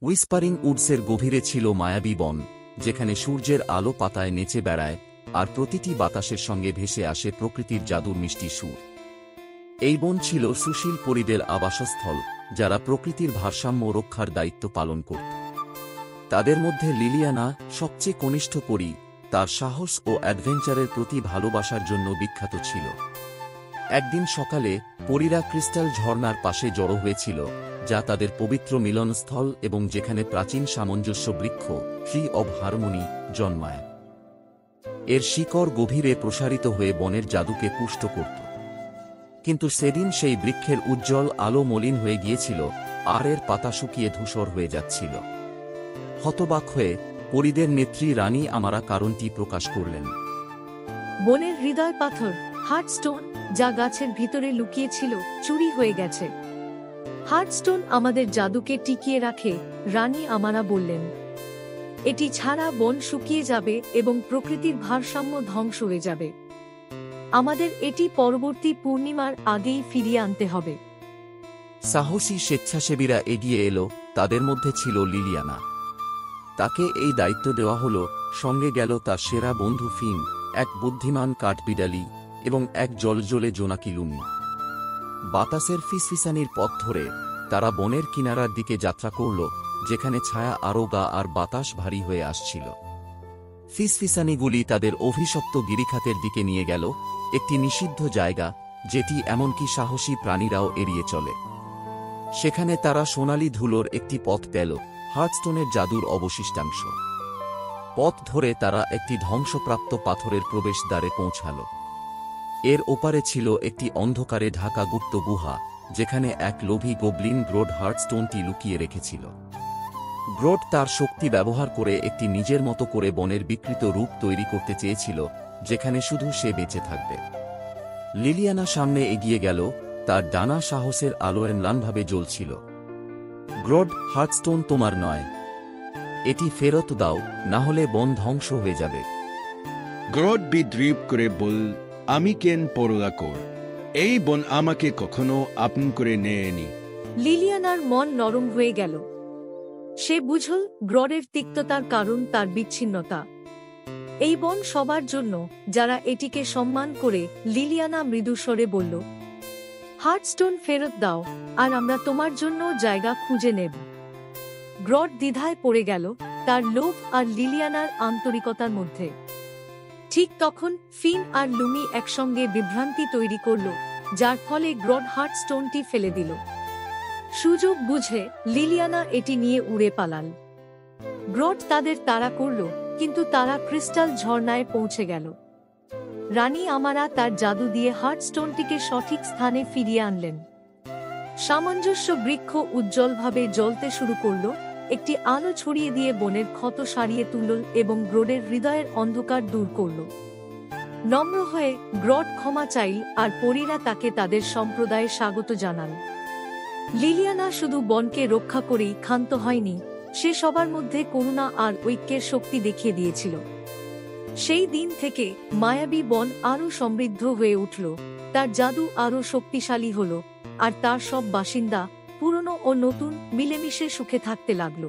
Whispering উডসের গভীরে ছিল মায়াবী বন, যেখানে সূর্যের আলো পাতায় নেচে বেড়ায় আর প্রতিটি বাতাসের সঙ্গে ভেসে আসে প্রকৃতির জাদুর মিষ্টি সুর। এই বন ছিল সুশীল পরীদের আবাসস্থল, যারা প্রকৃতির ভারসাম্য রক্ষার দায়িত্ব পালন করত। তাদের মধ্যে লিলিয়ানা, সবচেয়ে কনিষ্ঠ পরী, তার সাহস ও অ্যাডভেঞ্চারের প্রতি ভালোবাসার জন্য বিখ্যাত ছিল। একদিন সকালে পরীরা ক্রিস্টাল ঝর্ণার পাশে জড়ো হয়েছিল, যা তাদের পবিত্র মিলনস্থল এবং যেখানে প্রাচীন সামঞ্জস্য বৃক্ষ ট্রি অব হারমোনি জন্মায়। এর শিকড় গভীরে প্রসারিত হয়ে বনের জাদুকে পুষ্ট করত। কিন্তু সেদিন সেই বৃক্ষের উজ্জ্বল আলো মলিন হয়ে গিয়েছিল, আর এর পাতা শুকিয়ে ধূসর হয়ে যাচ্ছিল। হতবাক হয়ে পরীদের নেত্রী রানী আমারা কারণটি প্রকাশ করলেন। বনের হৃদয় পাথর হার্টস্টোন, যা গাছের ভিতরে লুকিয়ে ছিল, চুরি হয়ে গেছে। হার্টস্টোন আমাদের জাদুকে টিকিয়ে রাখে, রানী আমারা বললেন। এটি ছাড়া বন শুকিয়ে যাবে এবং প্রকৃতির ভারসাম্য ধ্বংস হয়ে যাবে। আমাদের এটি পরবর্তী পূর্ণিমার আগেই ফিরিয়ে আনতে হবে। সাহসী স্বেচ্ছাসেবীরা এগিয়ে এলো, তাদের মধ্যে ছিল লিলিয়ানা। তাকে এই দায়িত্ব দেওয়া হলো। সঙ্গে গেল তার সেরা বন্ধু ফিন, এক বুদ্ধিমান কাঠবিড়ালি, এবং এক জলজলে জোনাকি লুমি। বাতাসের ফিসফিসানির পথ ধরে তারা বনের কিনারার দিকে যাত্রা করল, যেখানে ছায়া আরো গা আর বাতাস ভারী হয়ে আসছিল। ফিসফিসানিগুলি তাদের অভিশপ্ত গিরিখাতের দিকে নিয়ে গেল, একটি নিষিদ্ধ জায়গা, যেটি এমনকি সাহসী প্রাণীরাও এড়িয়ে চলে। সেখানে তারা সোনালি ধুলোর একটি পথ পেল, হার্টস্টোনের জাদুর অবশিষ্টাংশ। পথ ধরে তারা একটি ধ্বংসপ্রাপ্ত পাথরের প্রবেশদ্বারে পৌঁছাল। এর ওপারে ছিল একটি অন্ধকারে ঢাকা গুপ্ত গুহা, যেখানে এক লোভী গোবলিন গ্রোড হার্টস্টোনটি লুকিয়ে রেখেছিল। গ্রোড তার শক্তি ব্যবহার করে একটি নিজের মতো করে বনের বিকৃত রূপ তৈরি করতে চেয়েছিল, যেখানে শুধু সে বেঁচে থাকবে। লিলিয়ানা সামনে এগিয়ে গেল, তার ডানা সাহসের আলোয় ম্লানভাবে জ্বলছিল। গ্রোড, হার্টস্টোন তোমার নয়, এটি ফেরত দাও, না হলে বন ধ্বংস হয়ে যাবে। গ্রোড বিদ্রুপ করে বল, আমি কেন পরোয়া কর? এই বন আমাকে কখনো আপন করে নেয়নি। লিলিয়ানার মন নরম হয়ে গেল। সে বুঝল গ্রডের তিক্ততার কারণ তার বিচ্ছিন্নতা। এই বন সবার জন্য, যারা এটিকে সম্মান করে। লিলিয়ানা মৃদুস্বরে বলল, হার্টস্টোন ফেরত দাও, আর আমরা তোমার জন্য জায়গা খুঁজে নেব। গ্রড দ্বিধায় পড়ে গেল, তার লোভ আর লিলিয়ানার আন্তরিকতার মধ্যে। ঠিক তখন ফিন আর লুমি একসঙ্গে বিভ্রান্তি তৈরি করল, যার ফলে গ্রড হার্টস্টোনটি ফেলে দিল। সুযোগ বুঝে লিলিয়ানা এটি নিয়ে উড়ে পালাল। গ্রড তাদের তাড়া করল, কিন্তু তারা ক্রিস্টাল ঝর্ণায় পৌঁছে গেল। রানী আমারা তার জাদু দিয়ে হার্টস্টোনটিকে সঠিক স্থানে ফিরিয়ে আনলেন। সামঞ্জস্য বৃক্ষ উজ্জ্বলভাবে জ্বলতে শুরু করল, একটি আলো ছড়িয়ে দিয়ে বনের ক্ষত সারিয়ে তুলল এবং গ্রডের হৃদয়ের অন্ধকার দূর করল। নম্র হয়ে গ্রড ক্ষমা চাইল, আর পরীরা তাকে তাদের সম্প্রদায়ে স্বাগত জানাল। লিলিয়ানা শুধু বনকে রক্ষা করেই ক্ষান্ত হয়নি, সে সবার মধ্যে করুণা আর ঐক্যের শক্তি দেখিয়ে দিয়েছিল। সেই দিন থেকে মায়াবী বন আরও সমৃদ্ধ হয়ে উঠল, তার জাদু আরও শক্তিশালী হল, আর তার সব বাসিন্দা, পুরনো ও নতুন, মিলেমিশে সুখে থাকতে লাগল।